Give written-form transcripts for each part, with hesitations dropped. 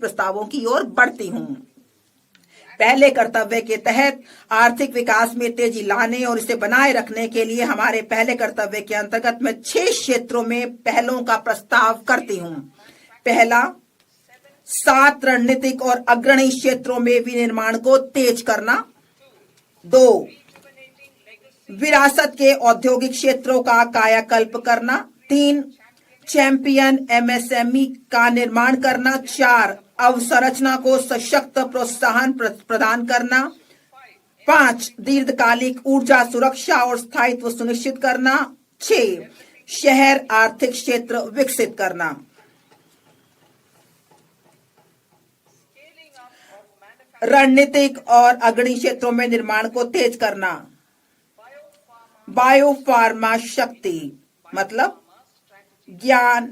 प्रस्तावों की ओर बढ़ती हूं। पहले कर्तव्य के तहत आर्थिक विकास में तेजी लाने और इसे बनाए रखने के लिए हमारे पहले कर्तव्य के अंतर्गत मैं 6 क्षेत्रों में पहलों का प्रस्ताव करती हूं। पहला, 7 रणनीतिक और अग्रणी क्षेत्रों में विनिर्माण को तेज करना। 2, विरासत के औद्योगिक क्षेत्रों का कायाकल्प करना। 3, चैंपियन एमएसएमई का निर्माण करना। 4, अवसंरचना को सशक्त प्रोत्साहन प्रदान करना। 5, दीर्घकालिक ऊर्जा सुरक्षा और स्थायित्व सुनिश्चित करना। 6, शहर आर्थिक क्षेत्र विकसित करना। रणनीतिक और अग्रणी क्षेत्रों में निर्माण को तेज करना। बायोफार्मा शक्ति मतलब ज्ञान,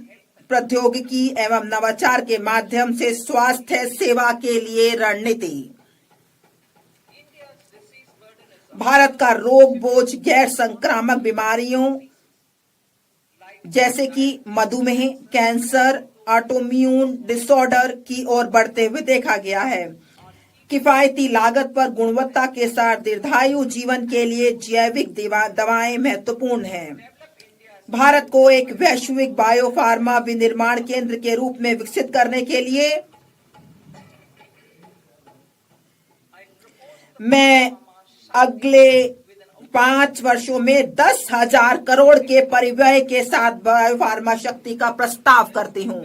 प्रौद्योगिकी एवं नवाचार के माध्यम से स्वास्थ्य सेवा के लिए रणनीति। भारत का रोग बोझ गैर संक्रामक बीमारियों जैसे कि मधुमेह, कैंसर, ऑटोइम्यून डिसऑर्डर की ओर बढ़ते हुए देखा गया है। किफायती लागत पर गुणवत्ता के साथ दीर्घायु जीवन के लिए जैविक दवाएं महत्वपूर्ण हैं। भारत को एक वैश्विक बायोफार्मा विनिर्माण केंद्र के रूप में विकसित करने के लिए मैं अगले 5 वर्षों में 10,000 करोड़ के परिव्यय के साथ बायोफार्मा शक्ति का प्रस्ताव करती हूं।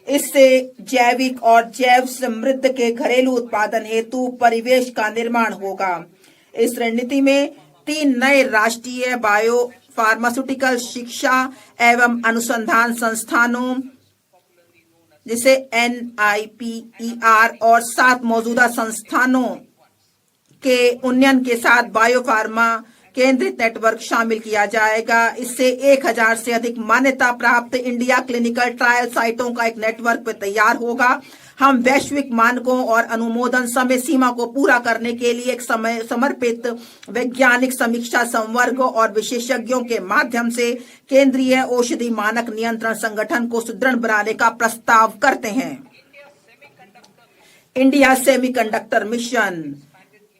इससे जैविक और जैव समृद्ध के घरेलू उत्पादन हेतु परिवेश का निर्माण होगा। इस रणनीति में 3 नए राष्ट्रीय बायो फार्मास्यूटिकल शिक्षा एवं अनुसंधान संस्थानों जिसे NIPER और 7 मौजूदा संस्थानों के उन्नयन के साथ बायोफार्मा केंद्रित नेटवर्क शामिल किया जाएगा। इससे 1000 से अधिक मान्यता प्राप्त इंडिया क्लिनिकल ट्रायल साइटों का एक नेटवर्क तैयार होगा। हम वैश्विक मानकों और अनुमोदन समय सीमा को पूरा करने के लिए एक समर्पित वैज्ञानिक समीक्षा संवर्ग और विशेषज्ञों के माध्यम से केंद्रीय औषधि मानक नियंत्रण संगठन को सुदृढ़ बनाने का प्रस्ताव करते हैं। इंडिया सेमीकंडक्टर मिशन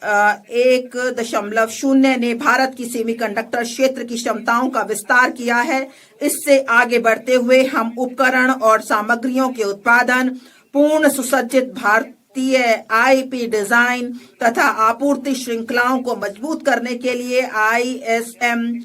1.0 ने भारत की सेमीकंडक्टर क्षेत्र की क्षमताओं का विस्तार किया है। इससे आगे बढ़ते हुए हम उपकरण और सामग्रियों के उत्पादन, पूर्ण सुसज्जित भारतीय आईपी डिजाइन तथा आपूर्ति श्रृंखलाओं को मजबूत करने के लिए ISM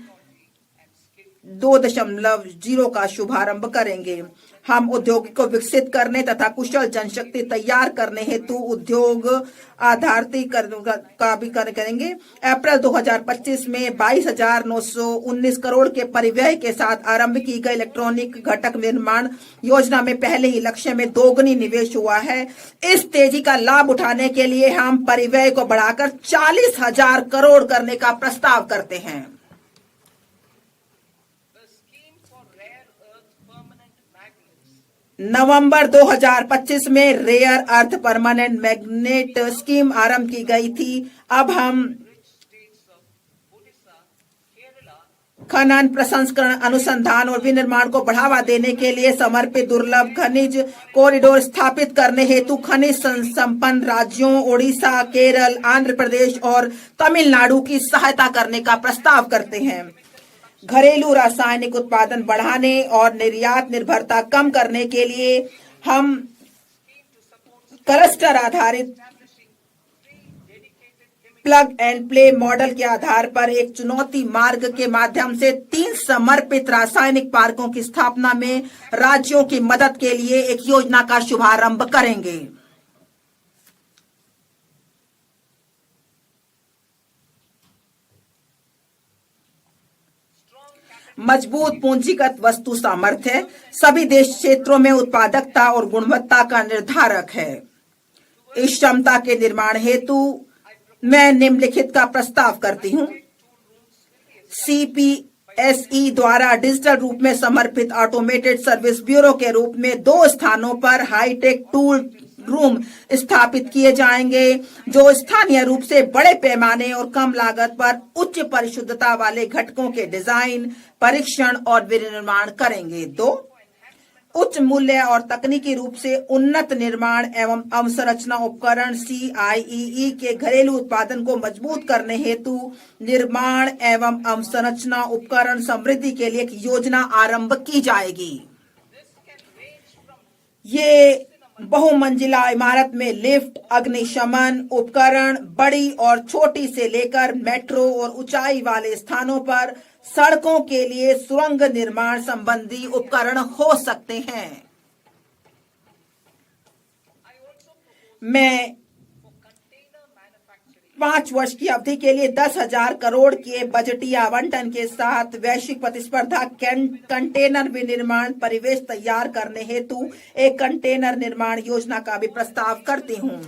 2.0 का शुभारंभ करेंगे। हम उद्योग को विकसित करने तथा कुशल जनशक्ति तैयार करने हेतु उद्योग आधारितीकरण का भी करेंगे। अप्रैल 2025 में 22,919 करोड़ के परिव्यय के साथ आरंभ की गई इलेक्ट्रॉनिक घटक निर्माण योजना में पहले ही लक्ष्य में दोगुनी निवेश हुआ है। इस तेजी का लाभ उठाने के लिए हम परिव्यय को बढ़ाकर 40,000 करोड़ करने का प्रस्ताव करते हैं। नवंबर 2025 में rare earth permanent magnet scheme आरंभ की गई थी। अब हम खनन, प्रसंस्करण, अनुसंधान और विनिर्माण को बढ़ावा देने के लिए समर्पित दुर्लभ खनिज कॉरिडोर स्थापित करने हेतु खनिज संपन्न राज्यों ओडिशा, केरल, आंध्र प्रदेश और तमिलनाडु की सहायता करने का प्रस्ताव करते हैं। घरेलू रासायनिक उत्पादन बढ़ाने और निर्यात निर्भरता कम करने के लिए हम क्लस्टर आधारित प्लग एंड प्ले मॉडल के आधार पर एक चुनौती मार्ग के माध्यम से 3 समर्पित रासायनिक पार्कों की स्थापना में राज्यों की मदद के लिए एक योजना का शुभारंभ करेंगे। मजबूत पूंजीगत वस्तु सामर्थ्य सभी देश क्षेत्रों में उत्पादकता और गुणवत्ता का निर्धारक है। इस क्षमता के निर्माण हेतु मैं निम्नलिखित का प्रस्ताव करती हूं। CPSE द्वारा डिजिटल रूप में समर्पित ऑटोमेटेड सर्विस ब्यूरो के रूप में 2 स्थानों पर हाईटेक टूल रूम स्थापित किए जाएंगे जो स्थानीय रूप से बड़े पैमाने और कम लागत पर उच्च परिशुद्धता वाले घटकों के डिजाइन, परीक्षण और विनिर्माण करेंगे। 2, उच्च मूल्य और तकनीकी रूप से उन्नत निर्माण एवं अवसंरचना उपकरण CIEE के घरेलू उत्पादन को मजबूत करने हेतु निर्माण एवं अवसंरचना उपकरण समृद्धि के लिए एक योजना आरंभ की जाएगी। ये बहुमंजिला इमारत में लिफ्ट, अग्निशमन उपकरण बड़ी और छोटी से लेकर मेट्रो और ऊंचाई वाले स्थानों पर सड़कों के लिए सुरंग निर्माण संबंधी उपकरण हो सकते हैं। मैं 5 वर्ष की अवधि के लिए 10,000 करोड़ के बजटीय आवंटन के साथ वैश्विक प्रतिस्पर्धा कंटेनर विनिर्माण परिवेश तैयार करने हेतु एक कंटेनर निर्माण योजना का भी प्रस्ताव करती हूँ।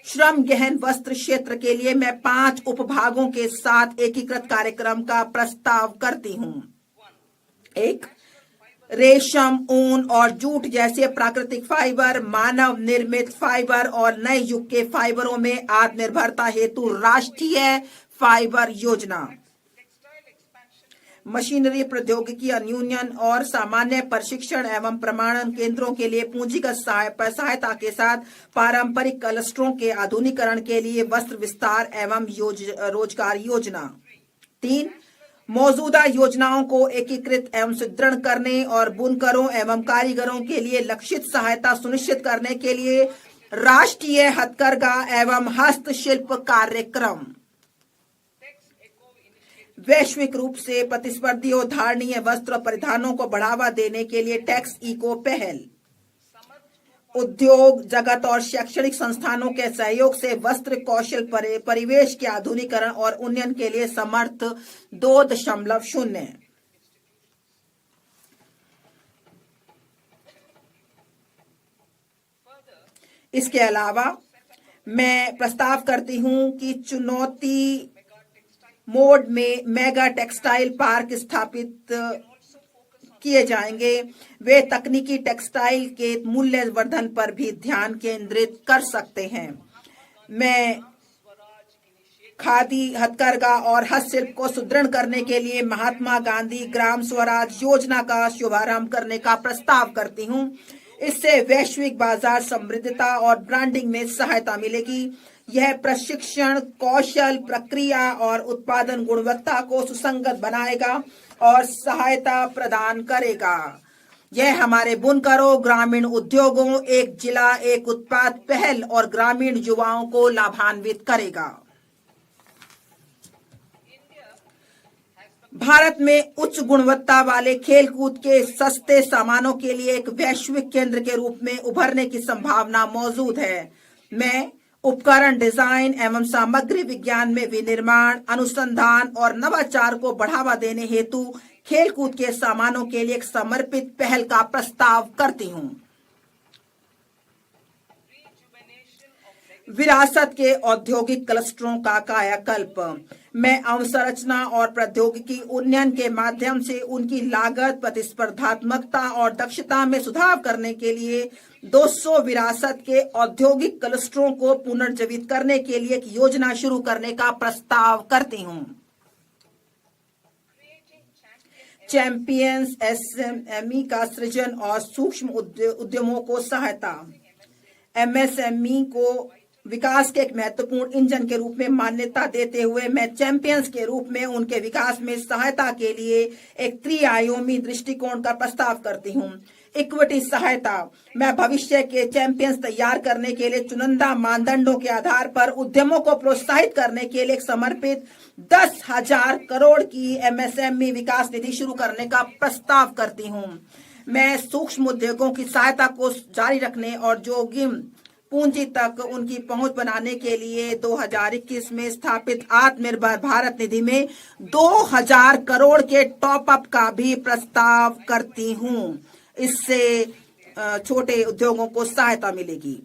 श्रम गहन वस्त्र क्षेत्र के लिए मैं 5 उपभागों के साथ एकीकृत कार्यक्रम का प्रस्ताव करती हूँ। 1. रेशम, ऊन और जूट जैसे प्राकृतिक फाइबर, मानव निर्मित फाइबर और नए युग के फाइबरों में आत्मनिर्भरता हेतु राष्ट्रीय फाइबर योजना। मशीनरी प्रौद्योगिकी अन्यून और सामान्य प्रशिक्षण एवं प्रमाणन केंद्रों के लिए पूंजीगत सहायता के साथ पारंपरिक क्लस्टरों के आधुनिकीकरण के लिए वस्त्र विस्तार एवं रोजगार योजना। 3. मौजूदा योजनाओं को एकीकृत एवं सुदृढ़ करने और बुनकरों एवं कारीगरों के लिए लक्षित सहायता सुनिश्चित करने के लिए राष्ट्रीय हथकरघा एवं हस्तशिल्प कार्यक्रम। वैश्विक रूप से प्रतिस्पर्धी और धारणीय वस्त्र परिधानों को बढ़ावा देने के लिए टैक्स इको पहल। उद्योग जगत और शैक्षणिक संस्थानों के सहयोग से वस्त्र कौशल परिवेश के आधुनिकीकरण और उन्नयन के लिए समर्थ 2.0। इसके अलावा मैं प्रस्ताव करती हूं कि चुनौती मोड में मेगा टेक्सटाइल पार्क स्थापित किए जाएंगे। वे तकनीकी टेक्सटाइल के मूल्यवर्धन पर भी ध्यान केंद्रित कर सकते हैं। मैं खादी, हथकरघा और हस्तशिल्प को सुदृढ़ करने के लिए महात्मा गांधी ग्राम स्वराज योजना का शुभारंभ करने का प्रस्ताव करती हूं। इससे वैश्विक बाजार समृद्धता और ब्रांडिंग में सहायता मिलेगी। यह प्रशिक्षण, कौशल, प्रक्रिया और उत्पादन गुणवत्ता को सुसंगत बनाएगा और सहायता प्रदान करेगा। यह हमारे बुनकरों, ग्रामीण उद्योगों, एक जिला एक उत्पाद पहल और ग्रामीण युवाओं को लाभान्वित करेगा। भारत में उच्च गुणवत्ता वाले खेलकूद के सस्ते सामानों के लिए एक वैश्विक केंद्र के रूप में उभरने की संभावना मौजूद है। मैं उपकरण डिजाइन एवं सामग्री विज्ञान में विनिर्माण, अनुसंधान और नवाचार को बढ़ावा देने हेतु खेलकूद के सामानों के लिए एक समर्पित पहल का प्रस्ताव करती हूं। विरासत के औद्योगिक क्लस्टरों का कायाकल्प। मैं अवसंरचना और प्रौद्योगिकी उन्नयन के माध्यम से उनकी लागत, प्रतिस्पर्धात्मकता और दक्षता में सुधार करने के लिए 200 विरासत के औद्योगिक क्लस्टरों को पुनर्जीवित करने के लिए एक योजना शुरू करने का प्रस्ताव करती हूं। चैंपियंस SME का सृजन और सूक्ष्म उद्यमों को सहायता। MSME को विकास के एक महत्वपूर्ण इंजन के रूप में मान्यता देते हुए मैं चैंपियंस के रूप में उनके विकास में सहायता के लिए एक त्रिआयामी दृष्टिकोण का प्रस्ताव करती हूँ। इक्विटी सहायता। मैं भविष्य के चैंपियंस तैयार करने के लिए चुनिंदा मानदंडों के आधार पर उद्यमों को प्रोत्साहित करने के लिए एक समर्पित 10,000 करोड़ की MSME विकास निधि शुरू करने का प्रस्ताव करती हूँ। मैं सूक्ष्म उद्योगों की सहायता को जारी रखने और जोखिम पूंजी तक उनकी पहुंच बनाने के लिए 2021 में स्थापित आत्मनिर्भर भारत निधि में 2,000 करोड़ के टॉप अप का भी प्रस्ताव करती हूं। इससे छोटे उद्योगों को सहायता मिलेगी।